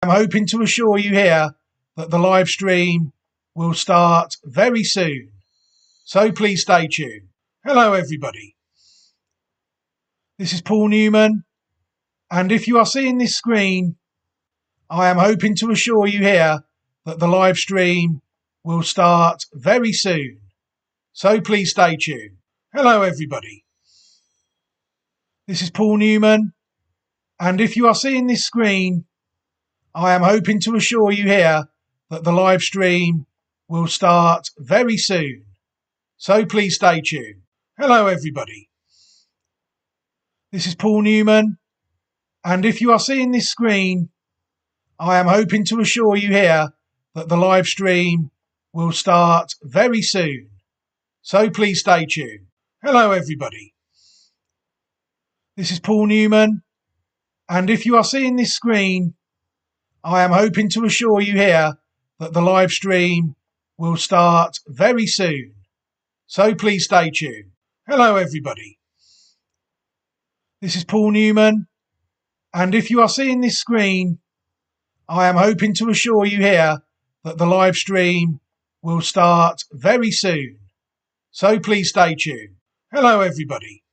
am hoping to assure you here that the live stream will start very soon, so please stay tuned. Hello everybody, this is Paul Newman, and if you are seeing this screen, I am hoping to assure you here that the live stream will start very soon, so please stay tuned. Hello everybody, this is Paul Newman, and if you are seeing this screen, I am hoping to assure you here that the live stream will start very soon, so please stay tuned. Hello everybody, this is Paul Newman, and if you are seeing this screen, I am hoping to assure you here that the live stream will start very soon, so please stay tuned. Hello everybody, this is Paul Newman, and if you are seeing this screen, I am hoping to assure you here that the live stream will start very soon, so please stay tuned. Hello everybody, this is Paul Newman, and if you are seeing this screen, I am hoping to assure you here that the live stream will start very soon, so please stay tuned. Hello everybody,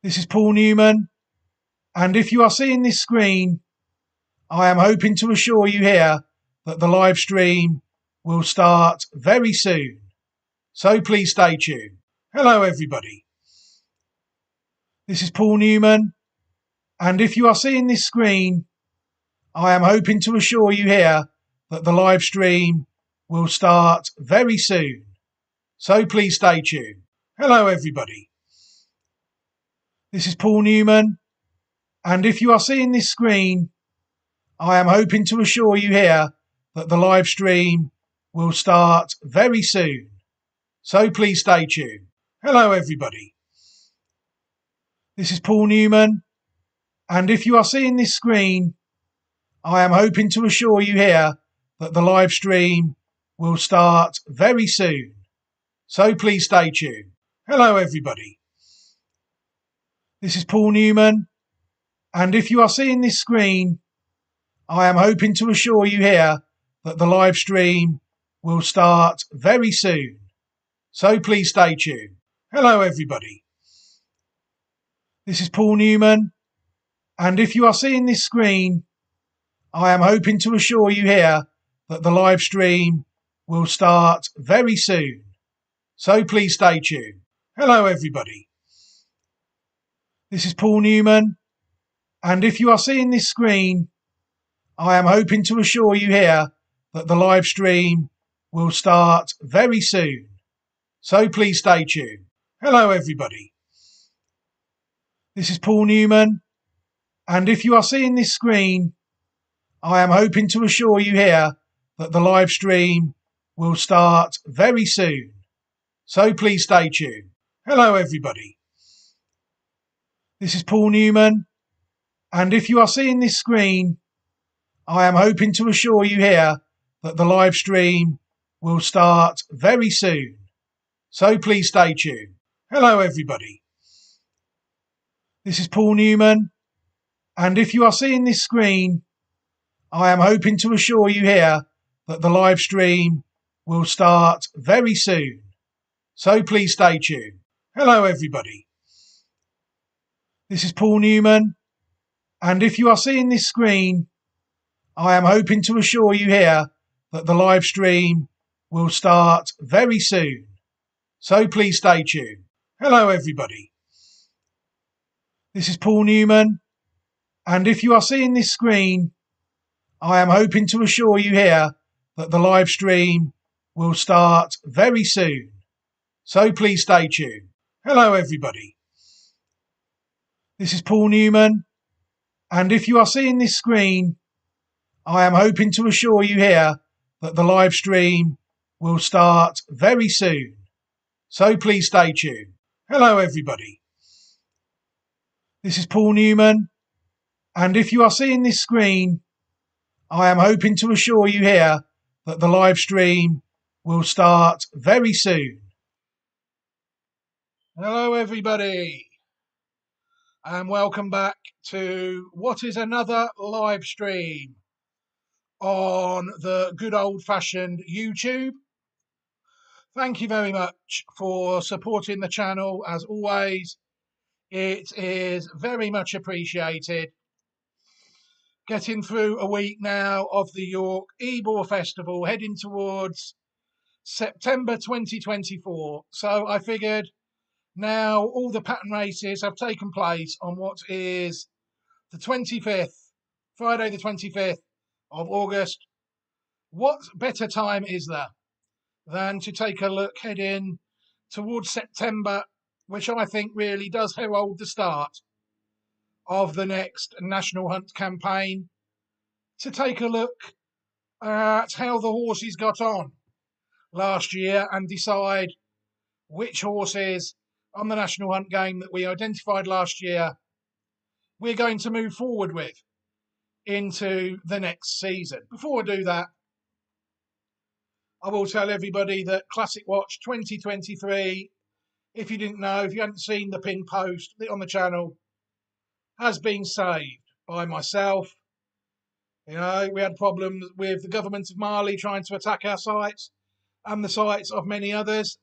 this is Paul Newman, and if you are seeing this screen, I am hoping to assure you here that the live stream will start very soon, so please stay tuned. Hello everybody, this is Paul Newman, and if you are seeing this screen, I am hoping to assure you here that the live stream will start very soon, so please stay tuned. Hello everybody, this is Paul Newman, and if you are seeing this screen, I am hoping to assure you here that the live stream will start very soon, so please stay tuned. Hello everybody, this is Paul Newman, and if you are seeing this screen, I am hoping to assure you here that the live stream will start very soon, so please stay tuned. Hello everybody, this is Paul Newman, and if you are seeing this screen, I am hoping to assure you here that the live stream will start very soon, so please stay tuned. Hello everybody, this is Paul Newman, and if you are seeing this screen, I am hoping to assure you here that the live stream will start very soon, so please stay tuned. Hello everybody, this is Paul Newman, and if you are seeing this screen, I am hoping to assure you here that the live stream will start very soon, so please stay tuned. Hello everybody, this is Paul Newman, and if you are seeing this screen, I am hoping to assure you here that the live stream will start very soon, so please stay tuned. Hello everybody, this is Paul Newman, and if you are seeing this screen, I am hoping to assure you here that the live stream will start very soon, so please stay tuned. Hello everybody, this is Paul Newman, and if you are seeing this screen, I am hoping to assure you here that the live stream will start very soon, so please stay tuned. Hello everybody, this is Paul Newman, and if you are seeing this screen, I am hoping to assure you here that the live stream will start very soon, so please stay tuned. Hello everybody, this is Paul Newman, and if you are seeing this screen, I am hoping to assure you here that the live stream will start very soon, so please stay tuned. Hello everybody, this is Paul Newman, and if you are seeing this screen, I am hoping to assure you here that the live stream will start very soon, so please stay tuned. Hello everybody, this is Paul Newman, and if you are seeing this screen, I am hoping to assure you here that the live stream will start very soon. Hello everybody, and welcome back to what is another live stream on the good old-fashioned YouTube. Thank you very much for supporting the channel as always. It is very much appreciated. Getting through a week now of the York Ebor Festival, heading towards September 2024. So I figured now all the pattern races have taken place on what is the 25th, Friday the 25th of August. What better time is there than to take a look heading towards September, which I think really does herald the start of the next National Hunt campaign, to take a look at how the horses got on last year and decide which horses on the National Hunt game that we identified last year we're going to move forward with into the next season. Before I do that, I will tell everybody that Classic Watch 2023, if you didn't know, if you hadn't seen the pinned post on the channel, has been saved by myself. You know, we had problems with the government of Mali trying to attack our sites and the sites of many others.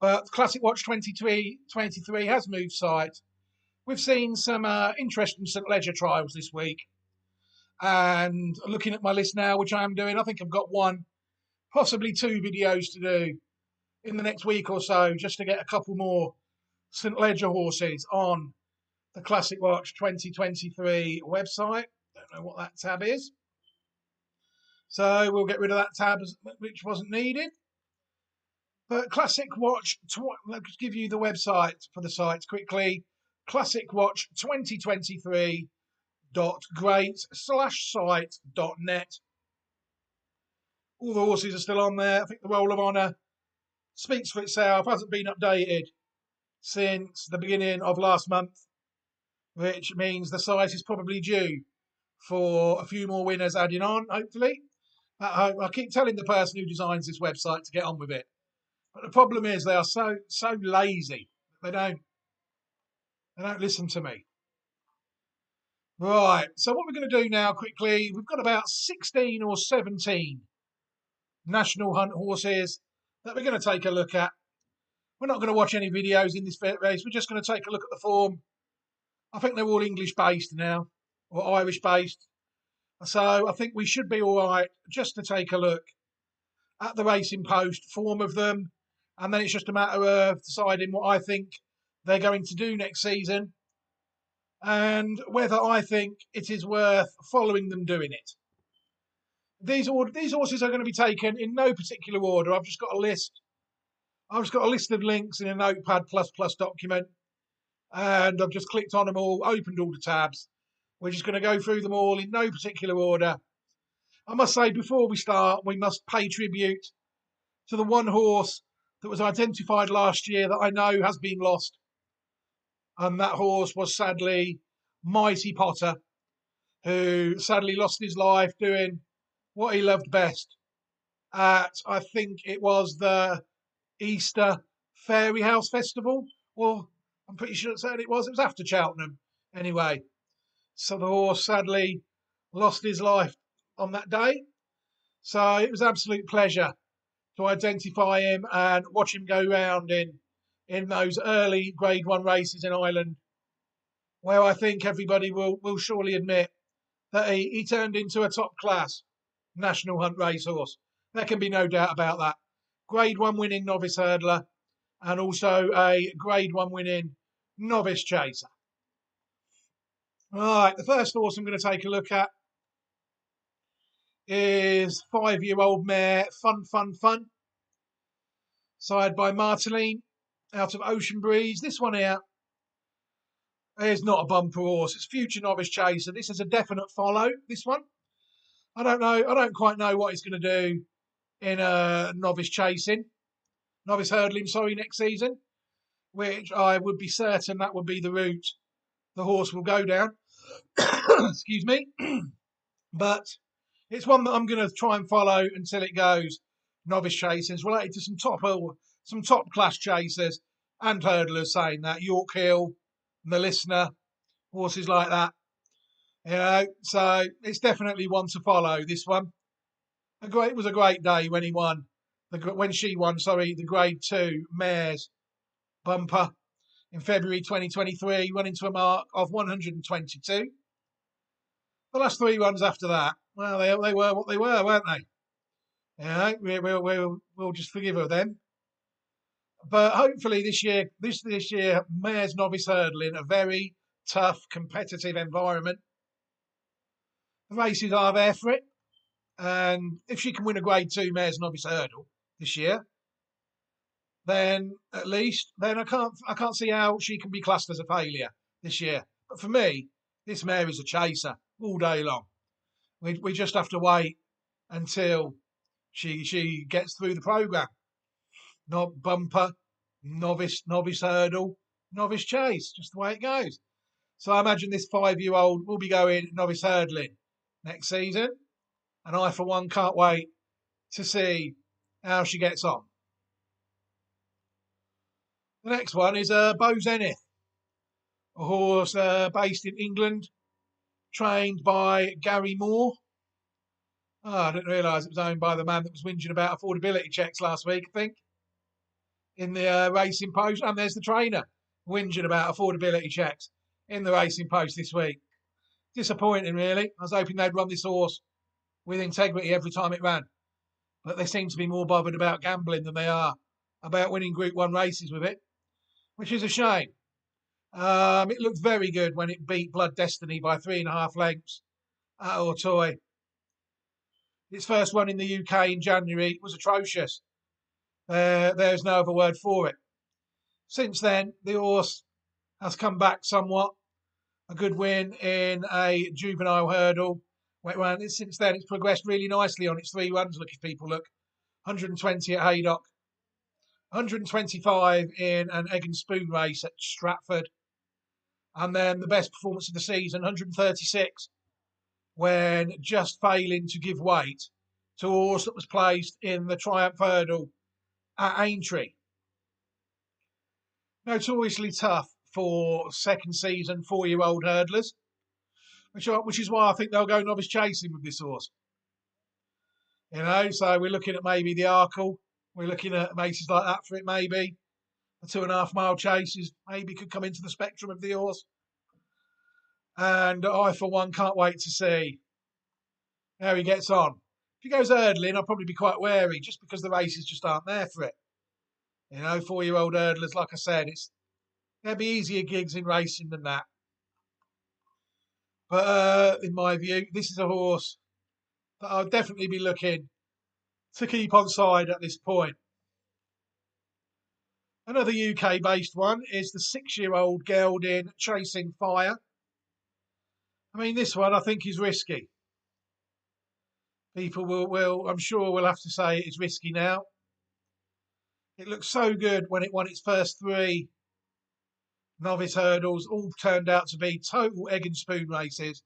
But Classic Watch 2023 has moved site. We've seen some interesting St. Ledger trials this week. And looking at my list now, which I am doing, I think I've got one, possibly two videos to do in the next week or so, just to get a couple more St. Ledger horses on the Classic Watch 2023 website. Don't know what that tab is. So we'll get rid of that tab, which wasn't needed. But Classic Watch, let's give you the website for the site quickly. classicwatch2023.great/site.net. All the horses are still on there. I think the Roll of Honour speaks for itself, hasn't been updated since the beginning of last month, which means the site is probably due for a few more winners adding on, hopefully. I keep telling the person who designs this website to get on with it. But the problem is they are so lazy. They don't listen to me. Right, so what we're going to do now quickly, we've got about 16 or 17 National Hunt horses that we're going to take a look at. We're not going to watch any videos in this race. We're just going to take a look at the form. I think they're all English based now, or Irish based. So I think we should be all right just to take a look at the racing post form of them. And then it's just a matter of deciding what I think they're going to do next season and whether I think it is worth following them doing it. These horses are going to be taken in no particular order. I've just got a list. I've just got a list of links in a Notepad++ document, and I've just clicked on them all, opened all the tabs. We're just going to go through them all in no particular order. I must say, before we start, we must pay tribute to the one horse that was identified last year that I know has been lost. And that horse was sadly Mighty Potter, who sadly lost his life doing what he loved best at, I think it was the Easter Fairy House Festival. Well, I'm pretty sure it was after Cheltenham. Anyway, so the horse sadly lost his life on that day. So it was an absolute pleasure to identify him and watch him go round in those early Grade 1 races in Ireland, where I think everybody will surely admit that he turned into a top class National Hunt racehorse. There can be no doubt about that. Grade 1 winning novice hurdler and also a Grade 1 winning novice chaser. All right, the first horse I'm going to take a look at is 5-year-old mare Fun, side by Marteline out of Ocean Breeze. This one here is not a bumper horse. It's future novice chaser. This is a definite follow, this one. I don't quite know what he's going to do in a novice hurdling, next season, which I would be certain that would be the route the horse will go down. Excuse me. But it's one that I'm going to try and follow until it goes novice chasing. It's related to some top class chasers and hurdlers saying that. York Hill, and the listener, horses like that. So it's definitely one to follow. This one, it was a great day when he won. When she won, sorry, the Grade 2 mares bumper in February 2023, running to a mark of 122. The last 3 runs after that, well, they were what they were, weren't they? We'll just forgive her then. But hopefully this year, mares novice hurdling, a very tough, competitive environment. The races are there for it. And if she can win a Grade 2 mares novice hurdle this year, then at least I can't see how she can be classed as a failure this year. But for me, this mare is a chaser all day long. We just have to wait until she gets through the programme. Not bumper, novice hurdle, novice chase, just the way it goes. So I imagine this 5-year-old will be going novice hurdling next season. And I, for one, can't wait to see how she gets on. The next one is Beau Zenith, a horse based in England, trained by Gary Moore. Oh, I didn't realise it was owned by the man that was whinging about affordability checks last week, I think, in the Racing Post. And there's the trainer whinging about affordability checks in the Racing Post this week. Disappointing, really. I was hoping they'd run this horse with integrity every time it ran. But they seem to be more bothered about gambling than they are about winning Group 1 races with it, which is a shame. It looked very good when it beat Blood Destiny by 3.5 lengths at Auteuil. Its first one in the UK in January was atrocious. There's no other word for it. Since then, the horse has come back somewhat. A good win in a juvenile hurdle. Since then, it's progressed really nicely on its 3 runs. Look, if people look, 120 at Haydock, 125 in an egg and spoon race at Stratford, and then the best performance of the season, 136, when just failing to give weight to a horse that was placed in the Triumph Hurdle at Aintree. Notoriously tough for second season 4-year-old hurdlers, which is why I think they'll go novice chasing with this horse. So we're looking at maybe the Arkle. We're looking at races like that for it, maybe. The 2.5 mile chases maybe could come into the spectrum of the horse. And I, for one, can't wait to see how he gets on. If he goes hurdling, I'll probably be quite wary just because the races just aren't there for it. 4-year-old hurdlers, like I said, there'll be easier gigs in racing than that. But in my view, this is a horse that I'll definitely be looking to keep on side at this point. Another UK-based one is the 6-year-old gelding Chasing Fire. I mean, this one I think is risky. People I'm sure, will have to say it's risky now. It looked so good when it won its first 3 novice hurdles, all turned out to be total egg and spoon races,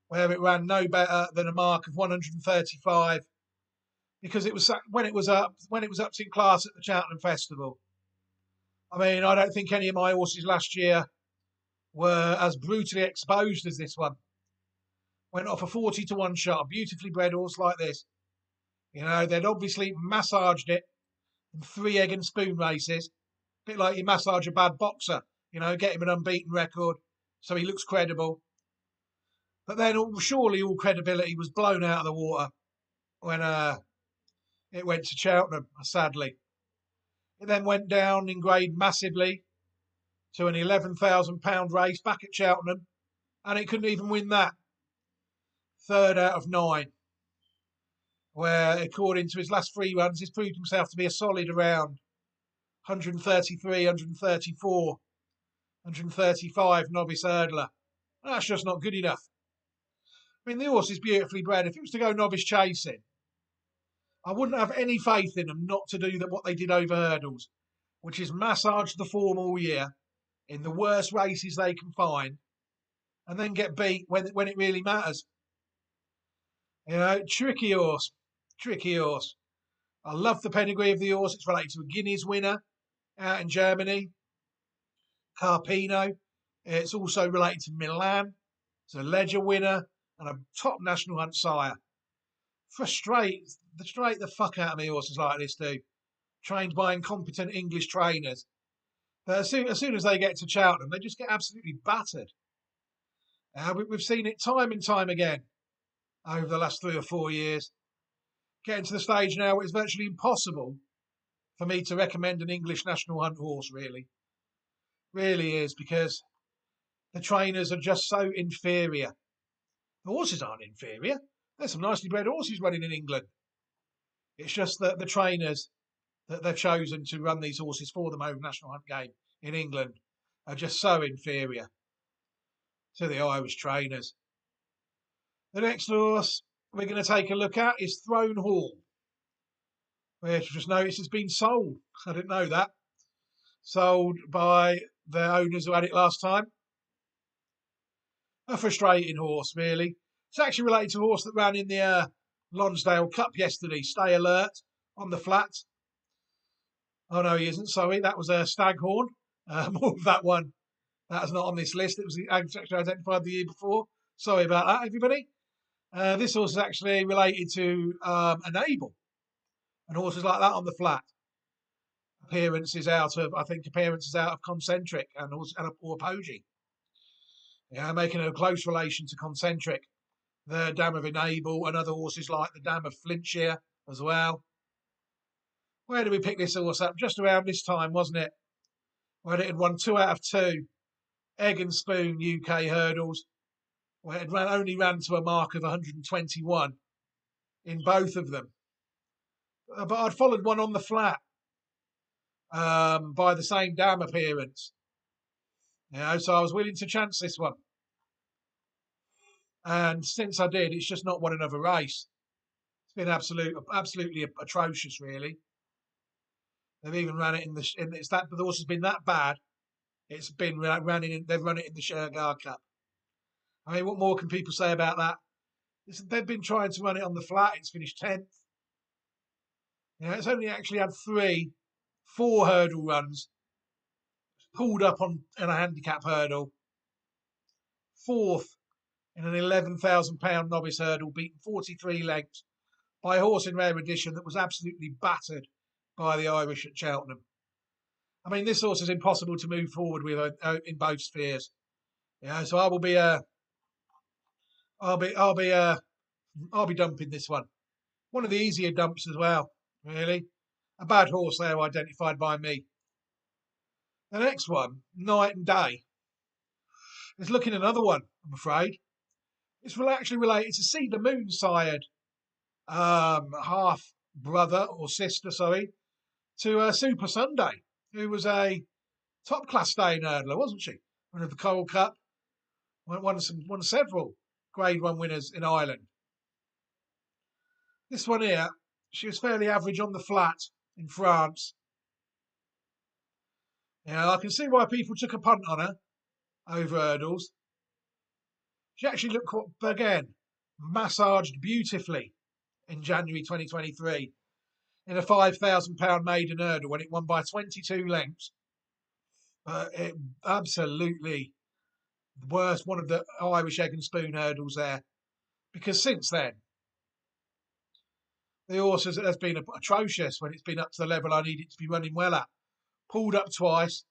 where it ran no better than a mark of 135, because it was when it was up in class at the Cheltenham Festival. I mean, I don't think any of my horses last year were as brutally exposed as this one. Went off a 40-1 shot, a beautifully bred horse like this. They'd obviously massaged it in 3 egg and spoon races, a bit like you massage a bad boxer, get him an unbeaten record so he looks credible. But then surely all credibility was blown out of the water when it went to Cheltenham, sadly. It then went down in grade massively to an £11,000 race back at Cheltenham, and it couldn't even win that. 3rd out of 9, where, according to his last 3 runs, he's proved himself to be a solid around 133, 134, 135 novice hurdler. That's just not good enough. I mean, the horse is beautifully bred. If it was to go novice chasing, I wouldn't have any faith in them not to do what they did over hurdles, which is massage the form all year in the worst races they can find, and then get beat when it really matters. Tricky horse. I love the pedigree of the horse. It's related to a Guineas winner out in Germany, Carpino. It's also related to Milan. It's a Ledger winner and a top National Hunt sire. Frustrate the fuck out of me, horses like this do. Trained by incompetent English trainers. But as soon as they get to Cheltenham, they just get absolutely battered. We've seen it time and time again over the last 3 or 4 years. Getting to the stage now where it's virtually impossible for me to recommend an English National Hunt horse, really. Really is, because the trainers are just so inferior. The horses aren't inferior. There's some nicely bred horses running in England. It's just that the trainers that they've chosen to run these horses for them over National Hunt game in England are just so inferior to the Irish trainers. The next horse we're going to take a look at is Throne Hall, which I just noticed has been sold. I didn't know that. Sold by the owners who had it last time. A frustrating horse, really. It's actually related to a horse that ran in the Lonsdale Cup yesterday. Stay Alert on the flat. Oh no, he isn't. Sorry, that was a Staghorn. More of that one. That's not on this list. It was actually identified the year before. Sorry about that, everybody. This horse is actually related to an Able, and horses like that on the flat. Appearances out of Concentric and or Poggi. Yeah, making a close relation to Concentric. The Dam of Enable and other horses like the Dam of Flintshire as well. Where did we pick this horse up? Just around this time, wasn't it? Where it had won 2 out of 2 Egg and Spoon UK hurdles, where it only ran to a mark of 121 in both of them. But I'd followed one on the flat by the same Dam appearance. So I was willing to chance this one. And since I did, it's just not won another race. It's been absolutely atrocious, really. They've even ran it the horse has been that bad. It's been they've run it in the Shergar Cup. I mean, what more can people say about that? They've been trying to run it on the flat. It's finished 10th. It's only actually had 4 hurdle runs. Pulled up on a handicap hurdle. 4th in an £11,000 novice hurdle, beaten 43 lengths by a horse in rare edition that was absolutely battered by the Irish at Cheltenham. I mean, this horse is impossible to move forward with in both spheres. So I'll be dumping this one. One of the easier dumps as well, really. A bad horse there identified by me. The next one, Night and Day, is looking another one, I'm afraid. It's actually related to Cedar Moon sired half brother or sister, to Super Sunday, who was a top class staying hurdler, wasn't she? Winner of the Coral Cup, won several Grade 1 winners in Ireland. This one here, she was fairly average on the flat in France. I can see why people took a punt on her over hurdles. She actually looked, again, massaged beautifully in January 2023 in a £5,000 maiden hurdle when it won by 22 lengths. It absolutely worst, one of the Irish Egg and Spoon hurdles there. Because since then, the horse has been atrocious when it's been up to the level I need it to be running well at. Pulled up twice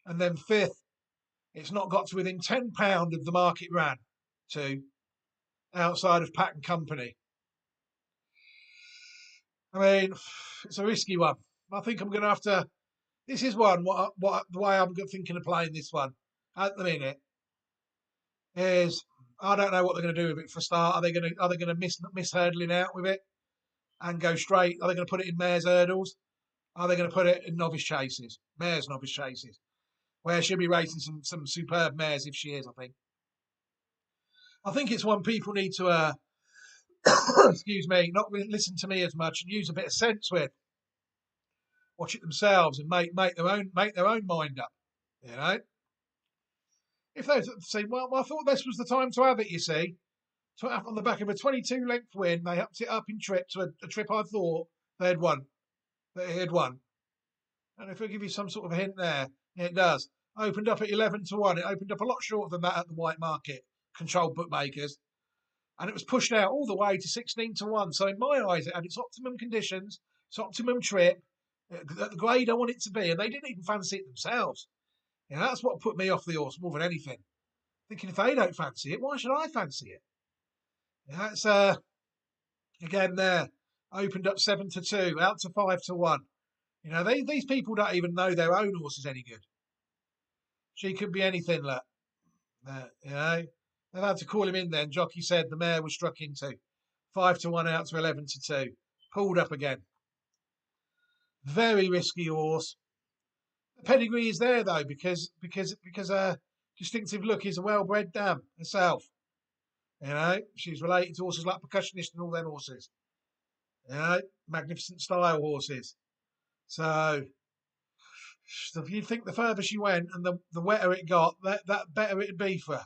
and then 5th. It's not got to within £10 of the mark it ran to outside of Pack and Company. I mean, it's a risky one. I think I'm going to have to. This is one. The way I'm thinking of playing this one at the minute is I don't know what they're going to do with it for a start. Are they going to miss hurdling out with it and go straight? Are they going to put it in mares hurdles? Are they going to put it in novice chases, mares novice chases, where she'll be racing some superb mares if she is? I think it's one people need to excuse me, not listen to me as much and use a bit of sense with. Watch it themselves and make their own mind up. If they say, well, I thought this was the time to have it. You see, to have on the back of a 22 length win, they upped it up in trip to a trip I thought they had won. And if I give you some sort of hint there, it does. Opened up at 11-1. It opened up a lot shorter than that at the white market, controlled bookmakers. And it was pushed out all the way to 16-1. So in my eyes, it had its optimum conditions, its optimum trip, at the grade I want it to be. And they didn't even fancy it themselves. You know, that's what put me off the horse more than anything. Thinking if they don't fancy it, why should I fancy it? Yeah, it's again there. Opened up 7-2, out to 5-1. You know, these people don't even know their own horse is any good. She could be anything, look. You know, they've had to call him in then. Jockey said the mare was struck into. 5-1 out to 11-2. Pulled up again. Very risky horse. The pedigree is there though because distinctive look is a well-bred dam herself. You know, she's related to horses like Percussionist and all them horses. You know, magnificent style horses. So if you think the further she went and the wetter it got, that better it'd be for her.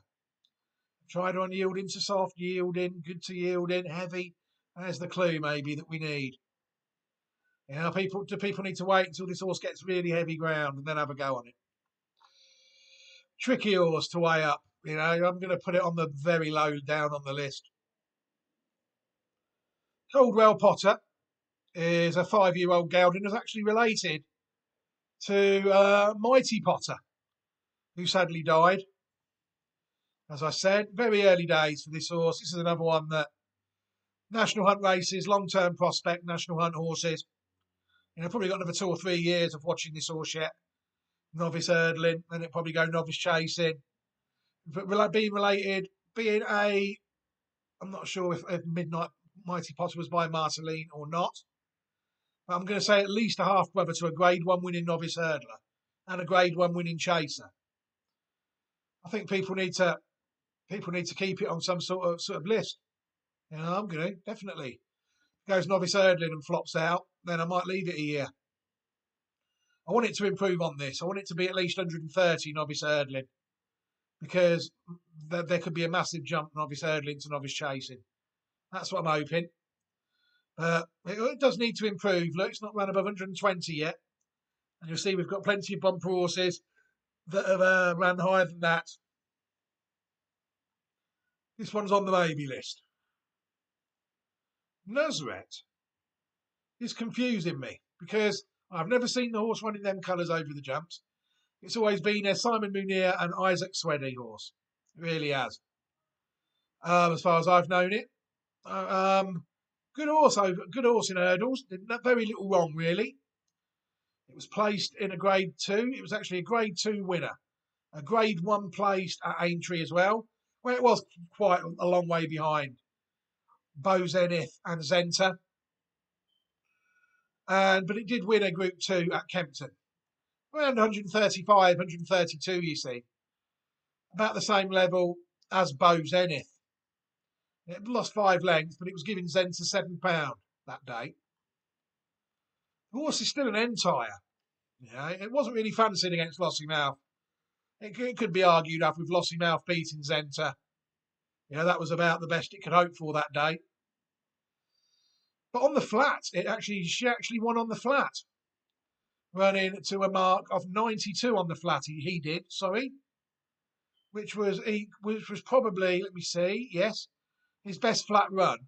Tried on yielding to soft, yielding, good to yielding, heavy. There's the clue maybe that we need. You know, people need to wait until this horse gets really heavy ground and then have a go on it. Tricky horse to weigh up. You know, I'm going to put it on the very low down on the list. Coldwell Potter is a 5-year-old gelding who's actually related to Mighty Potter, who sadly died. As I said, very early days for this horse. This is another one that National Hunt races, long-term prospect, National Hunt horses. You know, probably got another 2 or 3 years of watching this horse yet. Novice hurdling, then it'll probably go novice chasing. But being related, I'm not sure if Midnight Mighty Potter was by Marceline or not. But I'm going to say at least a half brother to a Grade 1 winning novice hurdler and a Grade 1 winning chaser. I think people need to keep it on some sort of list. You know, I'm going to definitely. Goes novice hurdling and flops out, then I might leave it a year. I want it to improve on this. I want it to be at least 130 novice hurdling because there could be a massive jump novice hurdling to novice chasing. That's what I'm hoping. It does need to improve. Look, it's not run above 120 yet. And you'll see we've got plenty of bumper horses that have ran higher than that. This one's on the maybe list. Nuzret is confusing me because I've never seen the horse running them colours over the jumps. It's always been a Simon Munier and Isaac Sweddy horse. It really has. As far as I've known it. Good horse in hurdles. Did very little wrong, really. It was placed in a Grade 2. It was actually a Grade 2 winner. A Grade 1 placed at Aintree as well, where it was quite a long way behind Beau Zenith and Zenta. But it did win a Group 2 at Kempton. Around 135, 132, you see. About the same level as Beau Zenith. It lost 5 lengths, but it was giving Zenta £7 that day. The horse is still an entire. Yeah, it wasn't really fancied against Lossiemouth. It could be argued after with Lossiemouth beating Zenta. You know, that was about the best it could hope for that day. But on the flat, she actually won on the flat. Running to a mark of 92 on the flat, he did, sorry. Which was probably, let me see, yes, his best flat run.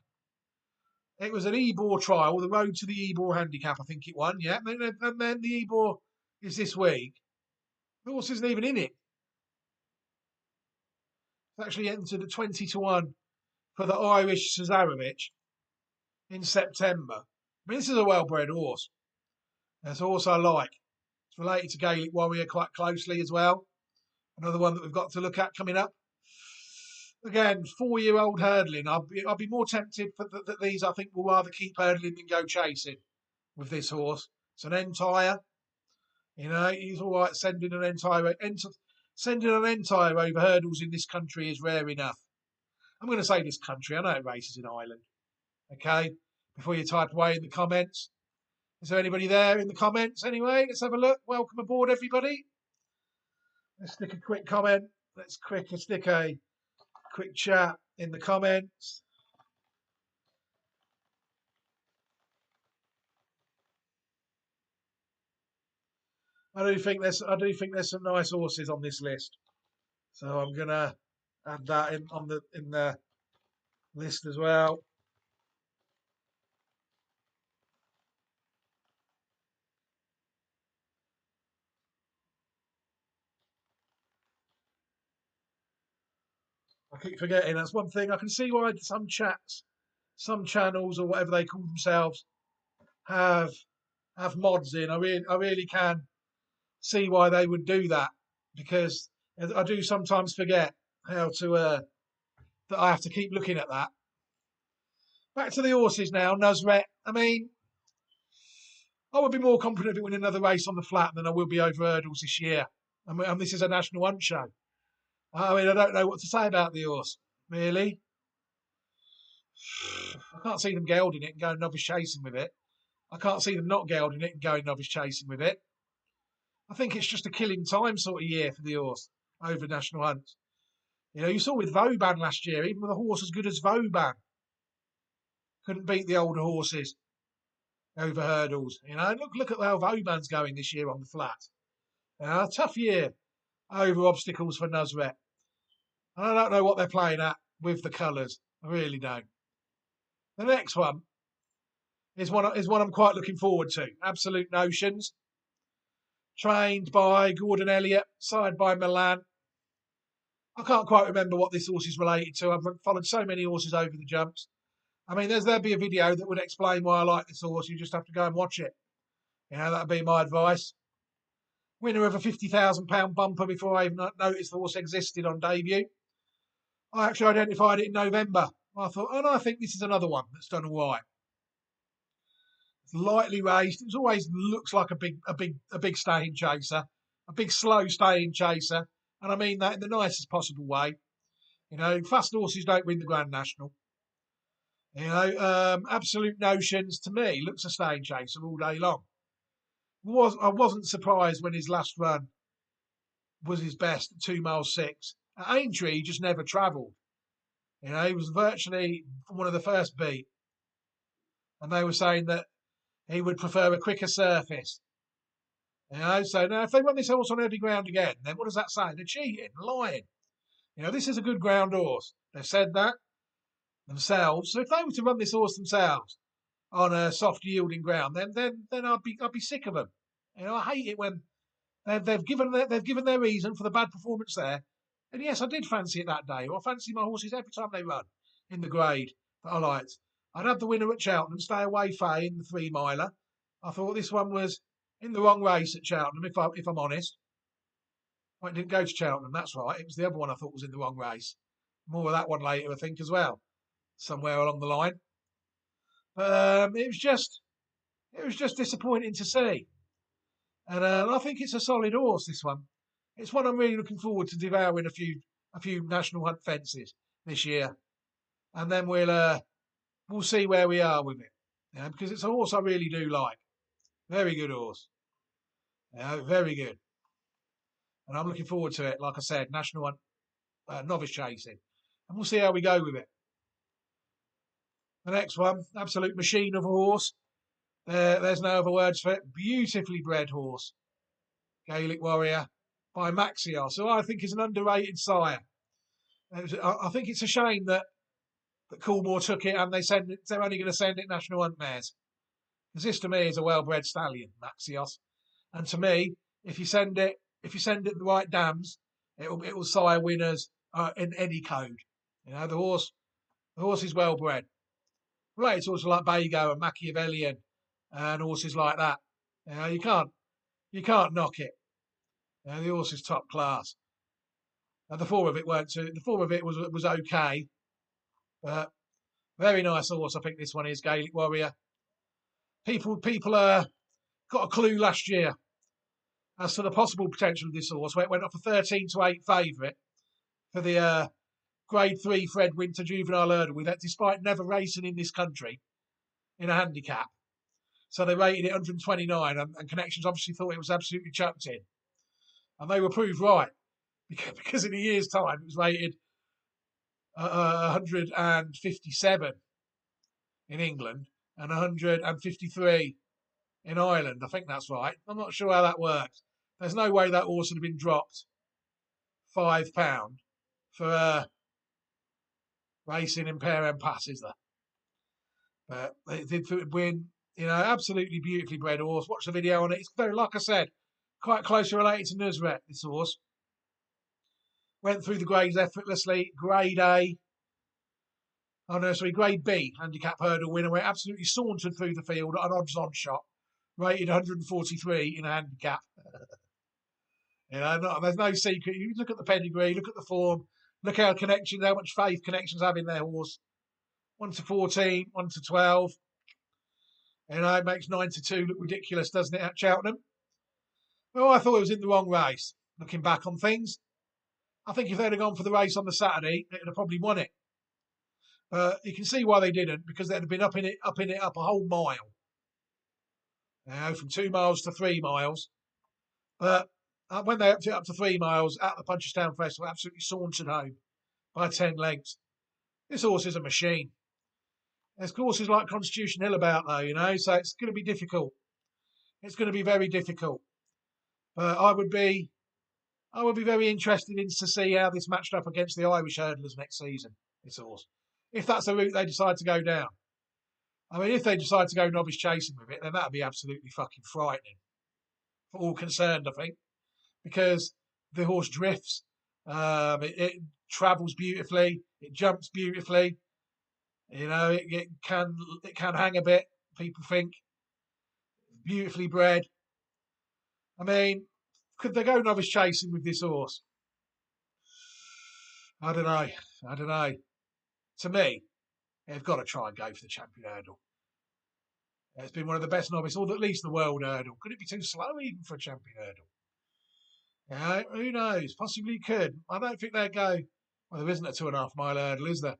It was an Ebor trial, the road to the Ebor handicap, I think it won, yeah. And then the Ebor is this week. The horse isn't even in it. It's actually entered at 20-1 for the Irish Cesarovic in September. I mean, this is a well-bred horse. It's a horse I like. It's related to Gaelic Warrior quite closely as well. Another one that we've got to look at coming up. Again, 4-year-old hurdling. I'd be more tempted that these, I think, will rather keep hurdling than go chasing with this horse. It's an entire. You know, he's all right sending an entire over hurdles in this country is rare enough. I'm going to say this country. I know it races in Ireland. Okay? Before you type away in the comments. Is there anybody there in the comments anyway? Let's have a look. Welcome aboard, everybody. Let's stick a quick comment. Stick a quick chat in the comments. I do think there's some nice horses on this list. So I'm gonna add that in the list as well. I keep forgetting. That's one thing. I can see why some channels or whatever they call themselves have have mods in. I really can see why they would do that because I do sometimes forget how to that I have to keep looking at that. Back to the horses now. Nuzret. I mean, I would be more confident if it win another race on the flat than I will be over hurdles this year. And this is a national hunt show. I mean, I don't know what to say about the horse. Really, I can't see them gelding it and going novice chasing with it. I can't see them not gelding it and going novice chasing with it. I think it's just a killing time sort of year for the horse over national hunts. You know, you saw with Vauban last year, even with a horse as good as Vauban, couldn't beat the older horses over hurdles. You know, look at how Vauban's going this year on the flat. A tough year over obstacles for Nuzret. And I don't know what they're playing at with the colours. I really don't. The next one is one I'm quite looking forward to. Absolute Notions, trained by Gordon Elliott, signed by Milan. I can't quite remember what this horse is related to. I've followed so many horses over the jumps. I mean, there'd be a video that would explain why I like this horse. You just have to go and watch it. You know, that'd be my advice. Winner of a £50,000 bumper before I even noticed the horse existed on debut. I actually identified it in November. I thought, oh no, I think this is another one that's done all right. It's lightly raised. It always looks like a big staying chaser, a big slow staying chaser, and I mean that in the nicest possible way. You know, fast horses don't win the Grand National. You know, Absolute Notions to me looks a staying chaser all day long. I wasn't surprised when his last run was his best at 2 miles 6. At Aintree, he just never travelled. You know, he was virtually one of the first beat, and they were saying that he would prefer a quicker surface. You know, so now if they run this horse on heavy ground again, then what does that say? They're cheating, lying. You know, this is a good ground horse. They've said that themselves. So if they were to run this horse themselves on a soft yielding ground, then I'd be sick of them. You know, I hate it when they've given their reason for the bad performance there. And yes, I did fancy it that day. I fancy my horses every time they run in the grade that I liked. I'd have the winner at Cheltenham, Stay Away Fay in the 3 miler. I thought this one was in the wrong race at Cheltenham, if I'm honest. Well, it didn't go to Cheltenham, that's right. It was the other one I thought was in the wrong race. More of that one later, I think, as well, somewhere along the line. But it was just disappointing to see. And I think it's a solid horse. This one, it's one I'm really looking forward to devouring a few national hunt fences this year, and then we'll see where we are with it. Because it's a horse I really do like. Very good horse. Very good. And I'm looking forward to it. Like I said, national hunt novice chasing, and we'll see how we go with it. The next one, absolute machine of a horse. There's no other words for it. Beautifully bred horse. Gaelic Warrior by Maxios, who I think is an underrated sire. I think it's a shame that Coolmore took it and they're only going to send it national hunt mares. Because this to me is a well-bred stallion, Maxios. And to me, if you send it the right dams, it will sire winners in any code. You know, the horse is well bred. Related to horses like Bago and Machiavellian and horses like that. You know, you can't knock it. You know, the horse is top class. And the form of it weren't too. The form of it was okay, but very nice horse. I think this one is Gaelic Warrior. People got a clue last year as to the possible potential of this horse, where it went up for 13-8 favourite for the Grade 3 Fred Winter Juvenile Hurdle, with that, despite never racing in this country in a handicap. So they rated it 129, and Connections obviously thought it was absolutely chucked in. And they were proved right, because in a year's time it was rated 157 in England and 153 in Ireland. I think that's right. I'm not sure how that works. There's no way that horse would have been dropped £5 for racing in pair and pass, is there? But they did win. Absolutely beautifully bred horse. Watch the video on it. It's very, like I said, quite closely related to Nusret, this horse. Went through the grades effortlessly. Grade A. Oh no, sorry, Grade B handicap hurdle winner. Went absolutely sauntered through the field at an odds-on shot. Rated 143 in a handicap. There's no secret. You look at the pedigree, look at the form, look how much faith connections have in their horse. 1 to 14, 1 to 12. It makes 9 to 2 look ridiculous, doesn't it, at Cheltenham? Well, I thought it was in the wrong race, looking back on things. I think if they'd have gone for the race on the Saturday, they'd have probably won it. You can see why they didn't, because they'd have been up in it a whole mile. From 2 miles to 3 miles. But when they upped it up to 3 miles at the Punchestown Festival, absolutely sauntered home by 10 lengths. This horse is a machine. There's horses like Constitution Hill about though, so it's going to be difficult. It's going to be very difficult. But I would be very interested to see how this matched up against the Irish hurdlers next season, this horse. If that's the route they decide to go down. I mean, if they decide to go novice chasing with it, then that'd be absolutely fucking frightening for all concerned, I think, because the horse drifts, it travels beautifully, it jumps beautifully, it can hang a bit. People think beautifully bred. I mean, could they go novice chasing with this horse? I don't know. To me, they've got to try and go for the champion hurdle. It's been one of the best novice, or at least the world hurdle. Could it be too slow even for a champion hurdle? Who knows? Possibly could. I don't think they'd go. Well, there isn't a 2.5 mile hurdle, is there?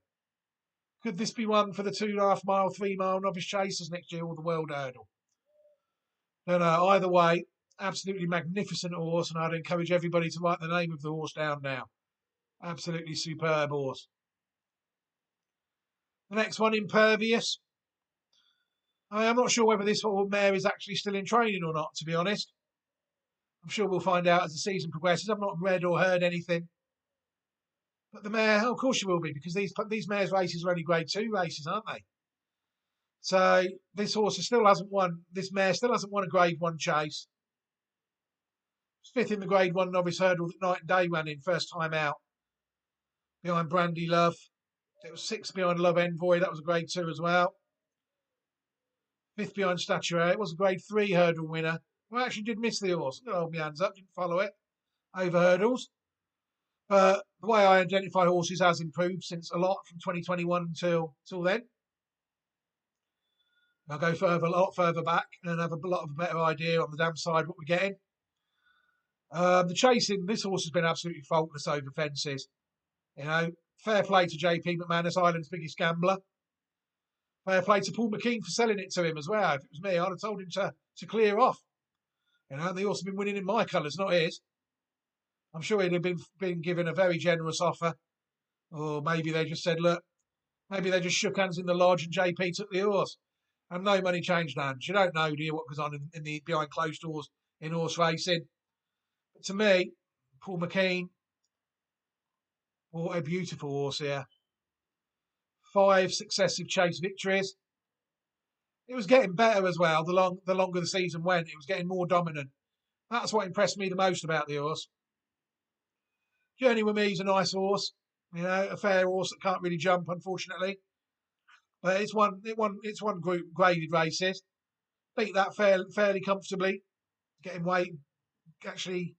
Could this be one for the 2.5 mile, 3 mile novice chasers next year, or the world hurdle? No. Either way, absolutely magnificent horse, and I'd encourage everybody to write the name of the horse down now. Absolutely superb horse. The next one, Impervious. I'm not sure whether this mare is actually still in training or not, to be honest. I'm sure we'll find out as the season progresses. I've not read or heard anything. But the mare, of course you will be, because these mares' races are only Grade 2 races, aren't they? So this horse still hasn't won. This mare still hasn't won a Grade 1 chase. Fifth in the Grade 1 novice hurdle that Night and Day ran in, first time out. Behind Brandy Love. It was 6th behind Love Envoy. That was a Grade 2 as well. 5th behind Statuaire. It was a Grade 3 hurdle winner. I actually did miss the horse. I'm going to hold my hands up. Didn't follow it over hurdles. But the way I identify horses has improved since a lot from 2021 until then. I'll go a lot further back and have a lot of a better idea on the damn side what we're getting. The chasing, this horse has been absolutely faultless over fences. Fair play to JP McManus, Ireland's biggest gambler. Fair play to Paul McKean for selling it to him as well. If it was me, I'd have told him to clear off. The horse has been winning in my colours, not his. I'm sure he'd have been given a very generous offer. Or maybe they just said, look, maybe they just shook hands in the lodge and JP took the horse. And no money changed hands. You don't know, do you, what goes on in the behind closed doors in horse racing. But to me, Paul McKean, what a beautiful horse here. 5 successive chase victories. It was getting better as well. The longer the season went, it was getting more dominant. That's what impressed me the most about the horse. Journey with Me is a nice horse. A fair horse that can't really jump, unfortunately. But it's one group graded races. Beat that fairly comfortably. Getting weight, actually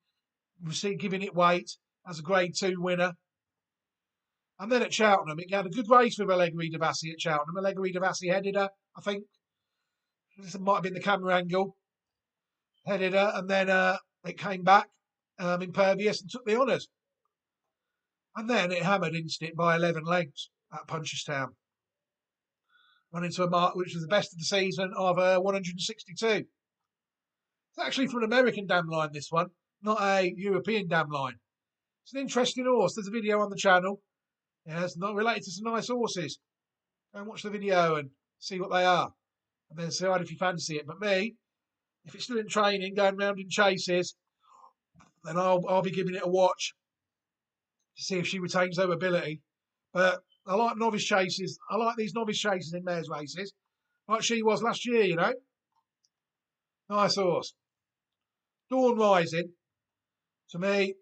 giving it weight as a Grade 2 winner. And then at Cheltenham, it had a good race with Allegory Devassi at Cheltenham. Allegory Devassi headed her, I think. This might have been the camera angle. Headed her, and then it came back, Impervious, and took the honours. And then it hammered Instit by 11 lengths at Punchestown. Run into a mark which was the best of the season of 162. It's actually from an American dam line, this one, not a European dam line. It's an interesting horse. There's a video on the channel. It's not related to some nice horses. Go and watch the video and see what they are. And then decide if you fancy it. But me, if it's still in training, going round in chases, then I'll be giving it a watch to see if she retains her ability. But I like novice chases. I like these novice chases in mares races, like she was last year. Nice horse. Dawn Rising, to me,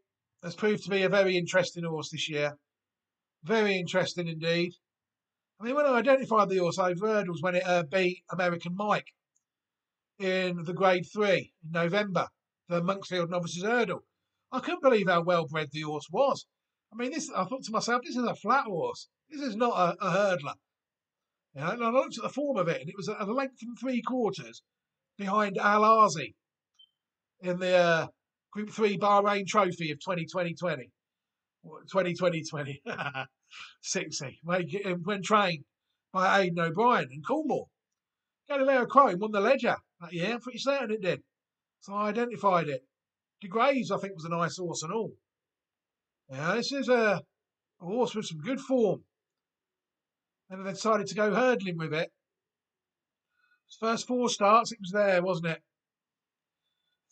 has proved to be a very interesting horse this year. Very interesting indeed. I mean, when I identified the horse over hurdles when it beat American Mike in the Grade 3 in November, the Monksfield Novices Hurdle, I couldn't believe how well bred the horse was. I mean, I thought to myself, this is a flat horse. This is not a hurdler. And I looked at the form of it, and it was a length and 3/4 behind Al Arzi in the Group 3 Bahrain Trophy of 2020. 2020. 60. When trained by Aidan O'Brien in Cornwall. Galileo Chrome won the Ledger that year. I'm pretty certain it did. So I identified it. De Graves, I think, was a nice horse and all. Yeah, this is a horse with some good form. And they decided to go hurdling with it. His first 4 starts, it was there, wasn't it?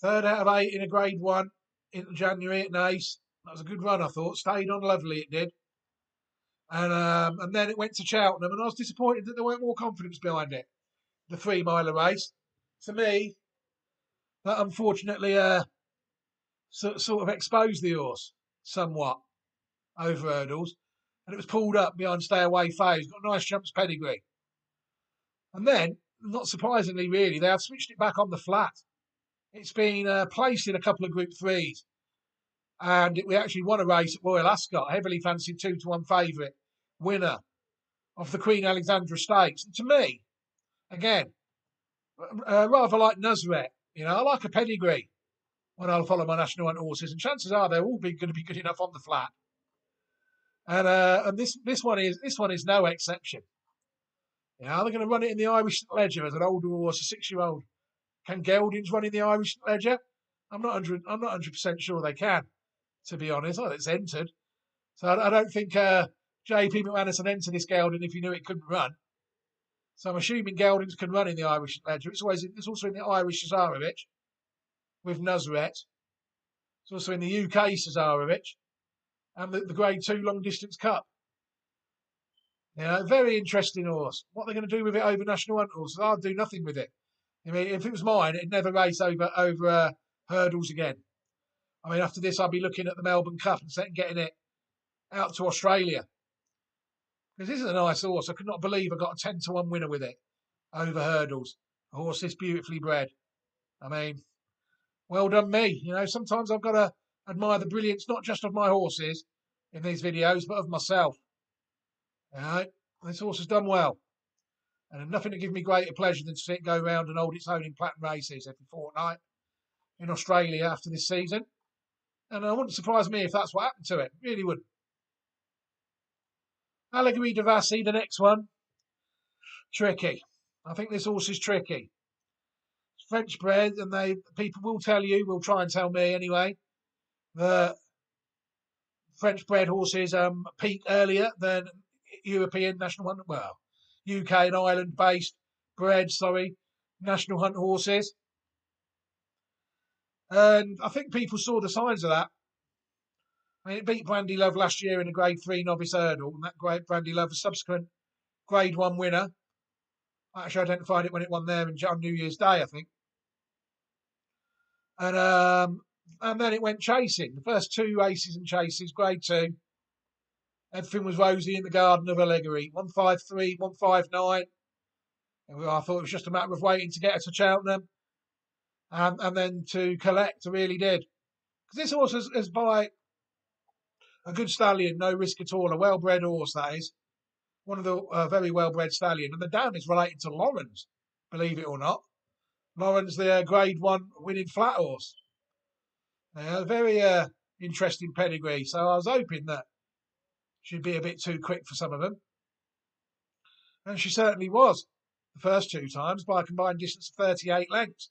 3rd out of 8 in a Grade 1 in January at Naas. That was a good run, I thought. Stayed on lovely, it did. And then it went to Cheltenham, and I was disappointed that there weren't more confidence behind it. The 3-miler race. To me, that unfortunately sort of exposed the horse somewhat over hurdles, and it was pulled up behind Stay Away Phase. Got a nice jumps pedigree. And then, not surprisingly, really, they have switched it back on the flat. It's been placed in a couple of Group 3s, and we actually won a race at Royal Ascot, heavily fancied 2-1 favourite, winner of the Queen Alexandra Stakes. And to me, again, rather like Nuzret, I like a pedigree when I'll follow my national hunt horses, and chances are they're all going to be good enough on the flat. And this one is no exception. They're going to run it in the Irish Ledger as an older horse, a 6-year-old. Can Geldings run in the Irish Ledger? I'm not 100% sure they can, to be honest. Oh, it's entered, so I don't think J.P. McManus would enter this gelding if he knew it couldn't run. So I'm assuming geldings can run in the Irish Ledger. It's also in the Irish Cesarewitch with Nuzret. It's also in the UK Cesarewitch and the Grade 2 Long Distance Cup. Very interesting horse. What they're going to do with it over national hunt horses, I'll do nothing with it. I mean, if it was mine, it'd never race over hurdles again. I mean, after this, I'll be looking at the Melbourne Cup and getting it out to Australia. Because this is a nice horse. I could not believe I got a 10-1 winner with it over hurdles. A horse this beautifully bred. I mean, well done me. Sometimes I've got to admire the brilliance not just of my horses in these videos, but of myself. This horse has done well. And nothing to give me greater pleasure than to see it go round and hold its own in platinum races every fortnight in Australia after this season. And it wouldn't surprise me if that's what happened to it. Really wouldn't. Allegory de Vassy, the next one. Tricky. I think this horse is tricky. It's French bred, and people will try and tell me anyway, that French bred horses peak earlier than European national hunt. Well, UK and Ireland based national hunt horses. And I think people saw the signs of that. I mean, it beat Brandy Love last year in a Grade 3 novice hurdle, and that great Brandy Love, a subsequent Grade 1 winner. I actually identified it when it won there on New Year's Day, I think. And then it went chasing. The first 2 races and chases, Grade 2. Everything was rosy in the garden of Allegory. 153, 159. And I thought it was just a matter of waiting to get her to Cheltenham and then to collect. I really did. Because this horse is by a good stallion, no risk at all. A well-bred horse, that is. One of the very well-bred stallion. And the dam is related to Lawrence, believe it or not. Lawrence, the Grade 1 winning flat horse. Very interesting pedigree. So I was hoping that she'd be a bit too quick for some of them. And she certainly was the first 2 times by a combined distance of 38 lengths.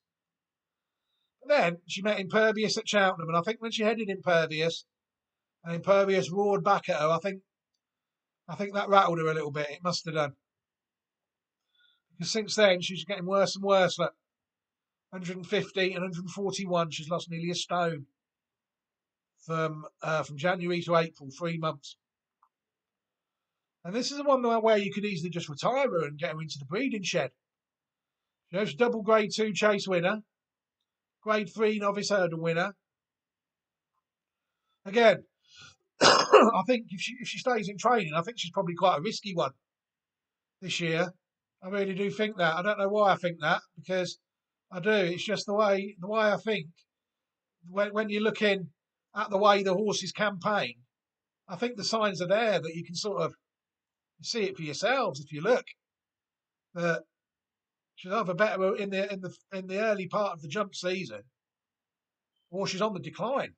But then she met Impervious at Cheltenham, and I think when she headed Impervious, and Impervious roared back at her, I think that rattled her a little bit. It must have done. Because since then, she's getting worse and worse. Look, 150 and 141, she's lost nearly a stone. from January to April, 3 months. And this is the one where you could easily just retire her and get her into the breeding shed. She's double Grade 2 chase winner, Grade 3 novice hurdle winner. Again, I think if she stays in training, I think she's probably quite a risky one this year. I really do think that. I don't know why I think that, because I do. It's just the way I think. When you're looking at the way the horses campaign, I think the signs are there that you can sort of see it for yourselves if you look. That she's either better in the early part of the jump season, or she's on the decline.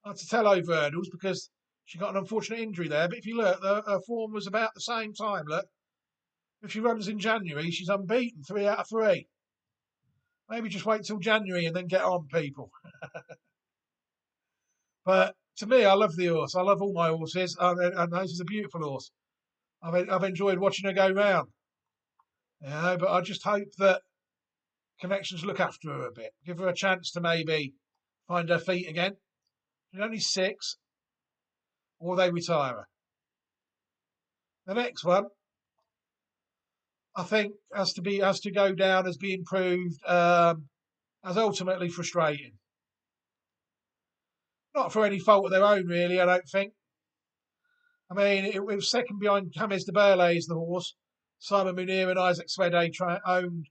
I had to tell over hurdles because she got an unfortunate injury there. But if you look, her form was about the same time. Look, if she runs in January, she's unbeaten, 3 out of 3. Maybe just wait till January and then get on, people. But to me, I love the horse. I love all my horses, and this is a beautiful horse. I've enjoyed watching her go round. But I just hope that connections look after her a bit, give her a chance to maybe find her feet again. She's only 6, or they retire her. The next one, I think, has to go down as being proved as ultimately frustrating. Not for any fault of their own, really. I don't think. I mean, it was second behind James de Burley's the horse. Simon Munir and Isaac Swede owned.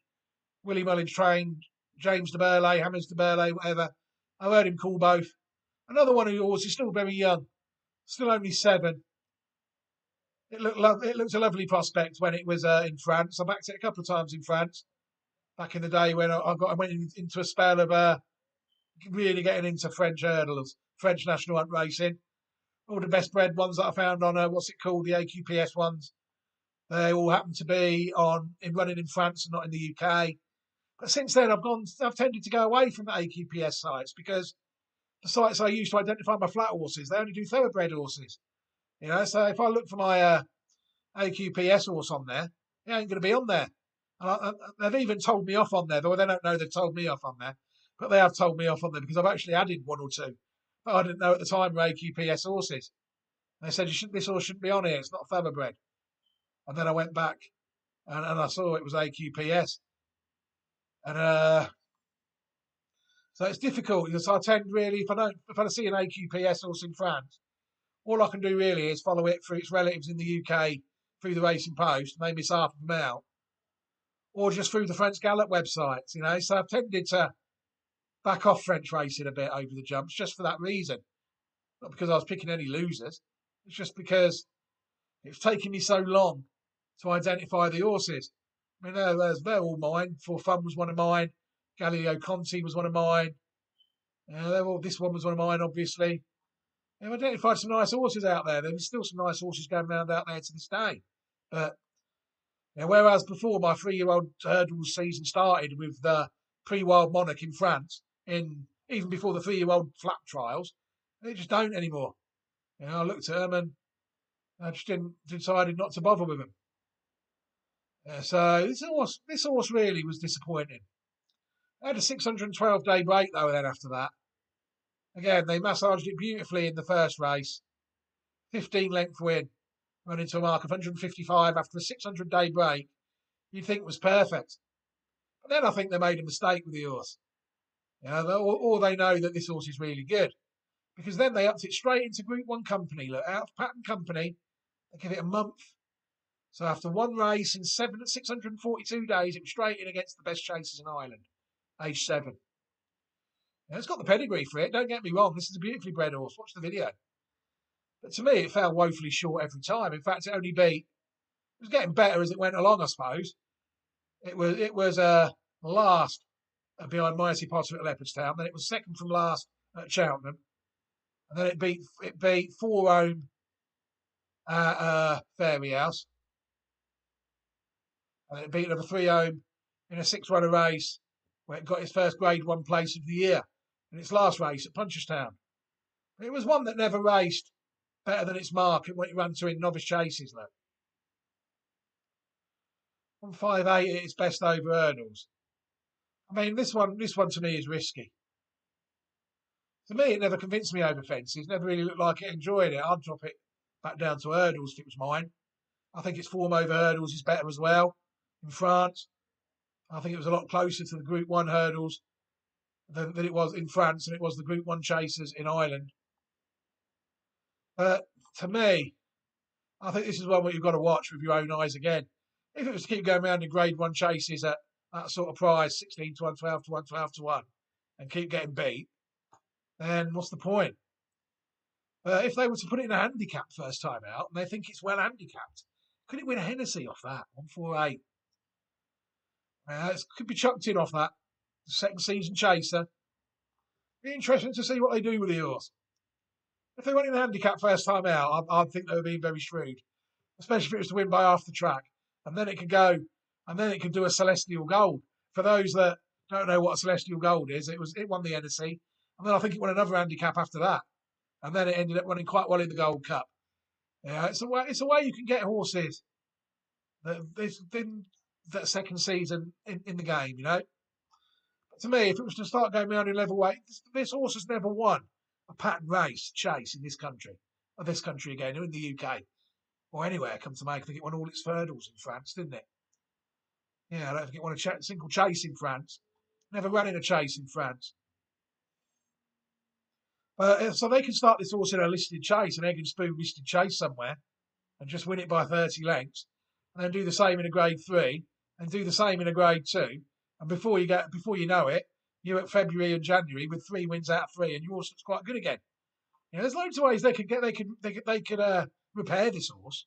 Willie Mullins trained. James de Burley, James de Burley, whatever. I heard him call both. Another one of yours is still very young, still only 7. It looked a lovely prospect when it was in France. I backed it a couple of times in France back in the day when I went into a spell of really getting into French hurdles, French national hunt racing. All the best bred ones that I found on what's it called, the AQPS ones. They all happen to be in running in France and not in the UK. But since then, I've tended to go away from the AQPS sites because the sites I use to identify my flat horses, they only do thoroughbred horses. So if I look for my AQPS horse on there, it ain't going to be on there. And they've even told me off on there, though they don't know they've told me off on there. But they have told me off on there because I've actually added 1 or 2. But I didn't know at the time were AQPS horses. They said this horse shouldn't be on here. It's not thoroughbred. And then I went back and I saw it was AQPS. And so it's difficult because I tend really, if I see an AQPS horse in France, all I can do really is follow it through its relatives in the UK through the Racing Post, maybe miss half of them out, or just through the French Gallup websites. So I've tended to back off French racing a bit over the jumps just for that reason. Not because I was picking any losers. It's just because it's taken me so long to identify the horses. I mean, they're all mine. For Fun was one of mine. Galileo Conti was one of mine. This one was one of mine, obviously. I've identified some nice horses out there. There's still some nice horses going around out there to this day. But whereas before my 3-year-old hurdles season started with the pre-Wild Monarch in France, even before the 3-year-old flat trials, they just don't anymore. I looked at them and I just decided not to bother with them. So this horse really was disappointing. I had a 612-day break though. Then after that, again they massaged it beautifully in the first race, 15-length win, running to a mark of 155 after a 600-day break. You'd think was perfect, but then I think they made a mistake with the horse. Or they know that this horse is really good, because then they upped it straight into Group 1 company. Look, out of Pattern Company, they give it a month. So after one race in 642 days, it was straight in against the best chasers in Ireland, age 7. It's got the pedigree for it, don't get me wrong. This is a beautifully bred horse. Watch the video. But to me, it fell woefully short every time. In fact, it was getting better as it went along, I suppose. It was last behind Mighty Potter at Leopardstown. Then it was second from last at Cheltenham. And then it beat 4 home at Fairy House. And it beat number 3 home in a 6-runner race where it got its first Grade 1 place of the year in its last race at Punchestown. It was one that never raced better than its mark when it ran to in novice chases, though. 158 at its best over hurdles. I mean, this one to me is risky. To me, it never convinced me over fences. Never really looked like it enjoyed it. I'd drop it back down to hurdles if it was mine. I think its form over hurdles is better as well in France. I think it was a lot closer to the Group 1 hurdles than it was in France and it was the Group 1 chasers in Ireland. But to me, I think this is one where you've got to watch with your own eyes again. If it was to keep going around in Grade 1 chases at that sort of price, 16 to 1, 12 to 1, 12 to 1, and keep getting beat, then what's the point? If they were to put it in a handicap first time out and they think it's well handicapped, could it win a Hennessy off that? 148. It could be chucked in off that. The second season chaser. Be interesting to see what they do with the horse. If they went in a handicap first time out, I'd think they were being very shrewd, especially if it was to win by half the track. And then it could go, and then it could do a Celestial Gold. For those that don't know what a Celestial Gold is, it won the Hennessy, and then I think it won another handicap after that, and then it ended up running quite well in the Gold Cup. Yeah, it's a way you can get horses that second season in the game, you know. But to me, if it was to start going around in level weight, this horse has never won a pattern race chase in this country, again, or in the UK, or anywhere. Come to make, I think it won all its hurdles in France, didn't it? Yeah, I don't think it won a single chase in France. Never ran in a chase in France. So they can start this horse in a listed chase, an egg and spoon listed chase somewhere, and just win it by 30 lengths, and then do the same in a Grade 3, and do the same in a Grade 2, and before you know it, you're at February and January with 3 wins out of 3, and your horse looks quite good again. You know, there's loads of ways they could repair this horse,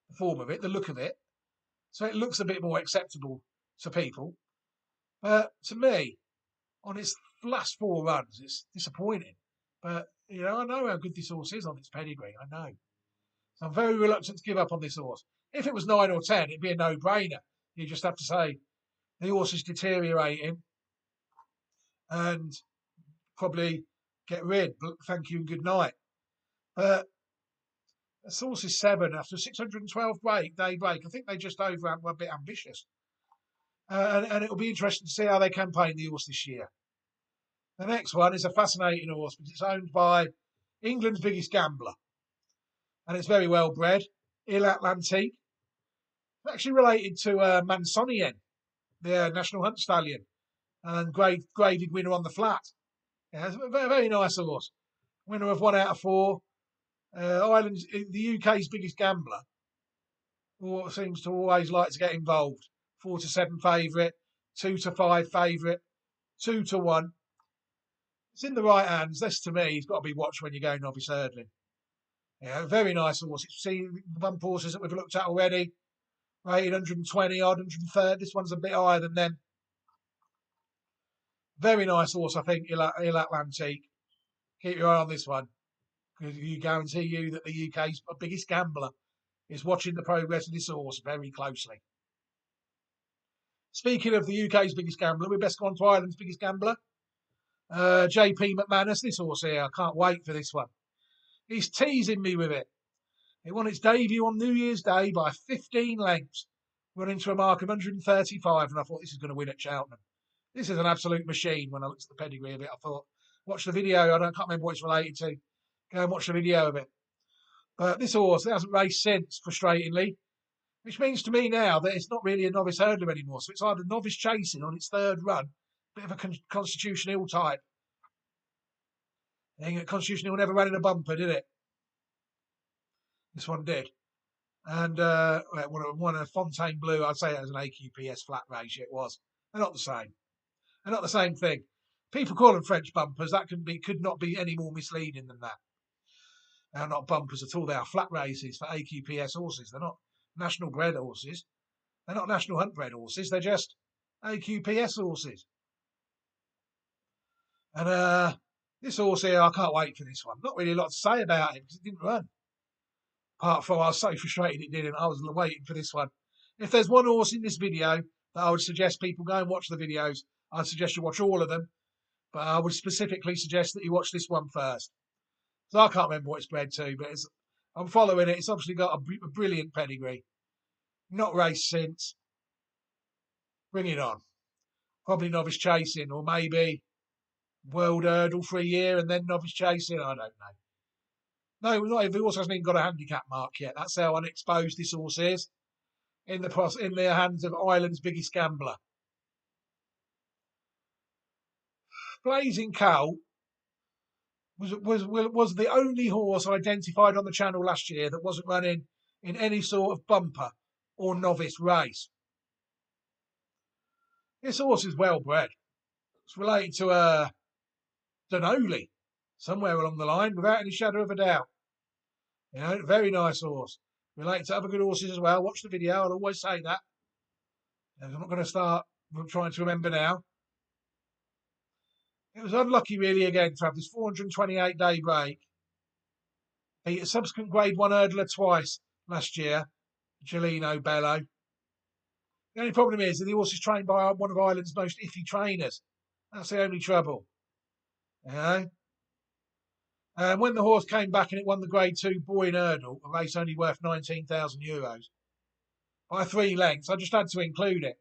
the form of it, the look of it, so it looks a bit more acceptable to people. But to me, on its last 4 runs, it's disappointing. But you know, I know how good this horse is on its pedigree. I know. So I'm very reluctant to give up on this horse. If it was 9 or 10, it'd be a no-brainer. You just have to say the horse is deteriorating and probably get rid. Thank you and good night. But this horse is 7 after a 612 day break. I think they just were a bit ambitious. And it'll be interesting to see how they campaign the horse this year. The next one is a fascinating horse because it's owned by England's biggest gambler. And it's very well bred. Il Atlantique. It's actually related to Mansonien, the National Hunt Stallion, and graded winner on the flat. Yeah, it's a very, very nice horse. Winner of 1 out of 4. Ireland's the UK's biggest gambler. Who seems to always like to get involved. 4 to 7 favourite, 2 to 5 favourite, 2 to 1. It's in the right hands. This to me, he's got to be watched when you're going novice hurdling. Yeah, very nice horse. It's seen the bump horses that we've looked at already. Rated 120 odd, 130. This one's a bit higher than them. Very nice horse, I think, Il Atlantique. Keep your eye on this one. Because you guarantee you that the UK's biggest gambler is watching the progress of this horse very closely. Speaking of the UK's biggest gambler, we best go on to Ireland's biggest gambler. JP McManus, this horse here. I can't wait for this one. He's teasing me with it. It won its debut on New Year's Day by 15 lengths, running to a mark of 135, and I thought this is going to win at Cheltenham. This is an absolute machine. When I looked at the pedigree of it, I thought, watch the video. I can't remember what it's related to. Go and watch the video of it. But this horse hasn't raced since, frustratingly, which means to me now that it's not really a novice hurdler anymore. So it's either novice chasing on its 3rd run, bit of a Constitution Hill type. I think Constitution Hill never ran in a bumper, did it? This one did. And won a Fontaine Blue. I'd say it was an AQPS flat race. It was. They're not the same. They're not the same thing. People call them French bumpers. That could not be any more misleading than that. They're not bumpers at all. They are flat races for AQPS horses. They're not national bred horses. They're not national hunt bred horses. They're just AQPS horses. And this horse here, I can't wait for this one. Not really a lot to say about it because it didn't run. Apart from I was so frustrated it didn't. I was waiting for this one. If there's one horse in this video that I would suggest people go and watch the videos, I'd suggest you watch all of them. But I would specifically suggest that you watch this one first. So I can't remember what it's bred to, but I'm following it. It's obviously got a brilliant pedigree. Not raced since. Bring it on. Probably novice chasing, or maybe World Hurdle for a year and then novice chasing. I don't know. No, not, the horse hasn't even got a handicap mark yet. That's how unexposed this horse is in the hands of Ireland's biggest gambler. Blazing Cow was the only horse identified on the channel last year that wasn't running in any sort of bumper or novice race. This horse is well bred. It's related to Denoli somewhere along the line, without any shadow of a doubt. You know, very nice horse. Related to other good horses as well. Watch the video. I'll always say that. I'm not going to start trying to remember now. It was unlucky, really, again, to have this 428-day break. Beat a subsequent Grade 1 hurdler twice last year, Gelino Bello. The only problem is that the horse is trained by one of Ireland's most iffy trainers. That's the only trouble. You know? And when the horse came back and it won the Grade 2 Boyne Hurdle, a race only worth €19,000, by 3 lengths, I just had to include it.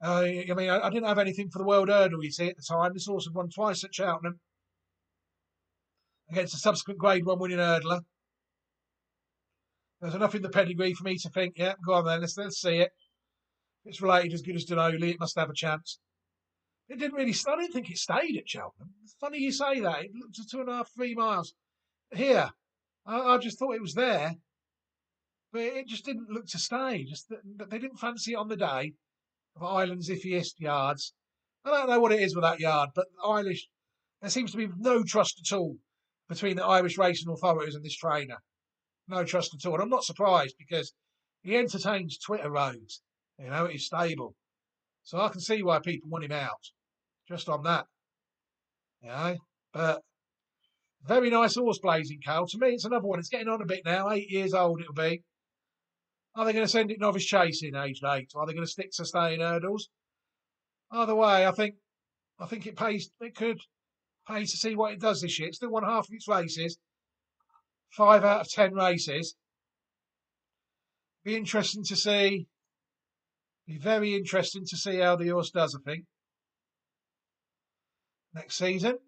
I didn't have anything for the World Hurdle, you see, at the time. This horse had won twice at Cheltenham against a subsequent Grade 1 winning hurdler. There's enough in the pedigree for me to think, yeah, go on then, let's see it. If it's related as good as Denoli, it must have a chance. It didn't really, I didn't think it stayed at Cheltenham. It's funny you say that. It looked at 2.5, 3 miles. Here, I just thought it was there, but it just didn't look to stay. Just they didn't fancy it on the day of Ireland's iffiest yards. I don't know what it is with that yard, but Irish, there seems to be no trust at all between the Irish racing authorities and this trainer. No trust at all. And I'm not surprised because he entertains Twitter rogues, you know, at his stable. So I can see why people want him out, just on that. You know, but very nice horse, Blazing Cow. To me, it's another one. It's getting on a bit now. 8 years old it'll be. Are they going to send it novice chasing aged 8? Or are they going to stick to staying hurdles? Either way, I think it pays. It could pay to see what it does this year. It's still won half of its races. 5 out of 10 races. Be interesting to see. Be very interesting to see how the horse does, I think, next season.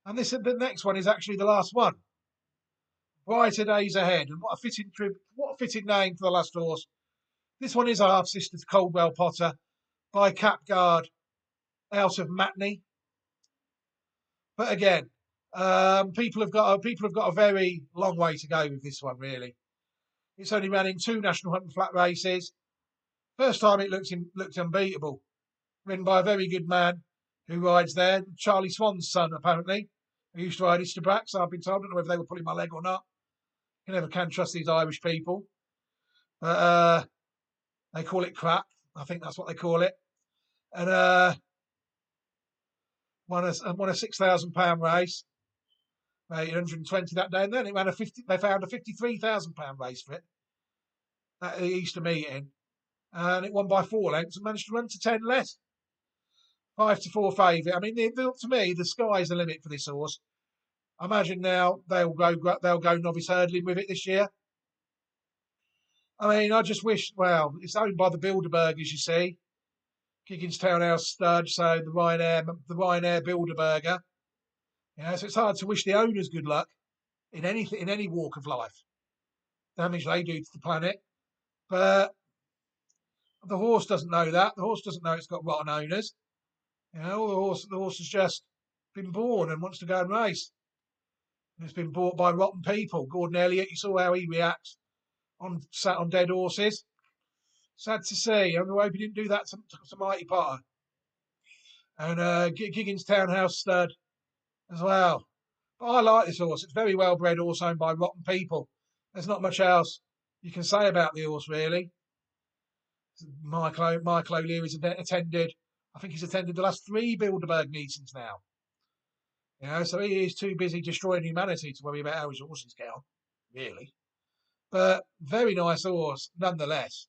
And the next one is actually the last one. Brighter days ahead, and what a fitting name for the last horse. This one is a half sister to Coldwell Potter by Capguard out of Matney. But again, people have got a very long way to go with this one. Really, it's only ran in 2 National Hunt and Flat races. First time it looked unbeatable. Ridden by a very good man who rides there, Charlie Swan's son, apparently, who used to ride Istabrax. So I've been told. I don't know whether they were pulling my leg or not. You never can trust these Irish people. But they call it crap. I think that's what they call it. And won a £6,000 race, made 120 that day, and then it ran they found a £53,000 race for it at the Easter meeting, and it won by 4 lengths and managed to run to 10 less. 5-4 favourite. I mean, to me, the sky's the limit for this horse. I imagine now they'll go novice hurdling with it this year. I mean, I just wish. Well, it's owned by the Bilderbergers, you see. Giggins Townhouse stud, so the Ryanair Bilderberger. Yeah, so it's hard to wish the owners good luck in any walk of life. Damage they do to the planet, but the horse doesn't know that. The horse doesn't know it's got rotten owners. You know, the horse has just been born and wants to go and race. And it's been bought by rotten people. Gordon Elliott, you saw how he reacts sat on dead horses. Sad to see. I hope he didn't do that to Mighty Potter. And Giggins Townhouse stud as well. But I like this horse. It's very well bred horse owned by rotten people. There's not much else you can say about the horse, really. Michael O'Leary's attended, I think he's attended the last 3 Bilderberg meetings now. You know, so he is too busy destroying humanity to worry about how his horses get on, really. But very nice horse, nonetheless.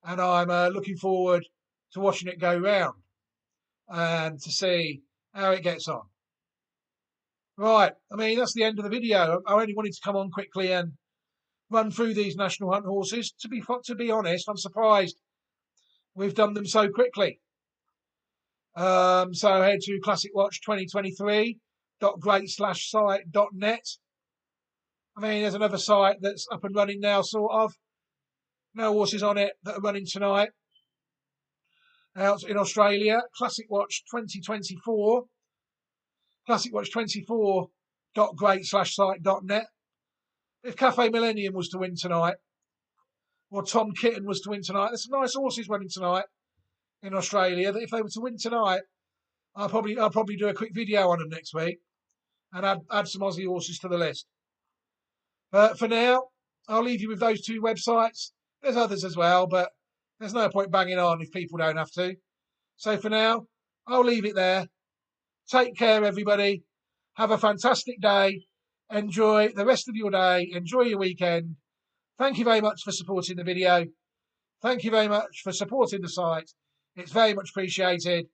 And I'm looking forward to watching it go round and to see how it gets on. Right, I mean, that's the end of the video. I only wanted to come on quickly and run through these National Hunt horses. To be honest, I'm surprised we've done them so quickly. So head to classicwatch2023.great/site.net. I mean, there's another site that's up and running now, sort of. No horses on it that are running tonight. Out in Australia, Classic Watch 2024. classicwatch24.great/site.net. If Cafe Millennium was to win tonight, or Tom Kitten was to win tonight, there's some nice horses running tonight in Australia that if they were to win tonight, I'll probably do a quick video on them next week and add some Aussie horses to the list. But for now, I'll leave you with those two websites. There's others as well, but there's no point banging on if people don't have to. So for now, I'll leave it there. Take care, everybody. Have a fantastic day. Enjoy the rest of your day. Enjoy your weekend. Thank you very much for supporting the video. Thank you very much for supporting the site. It's very much appreciated.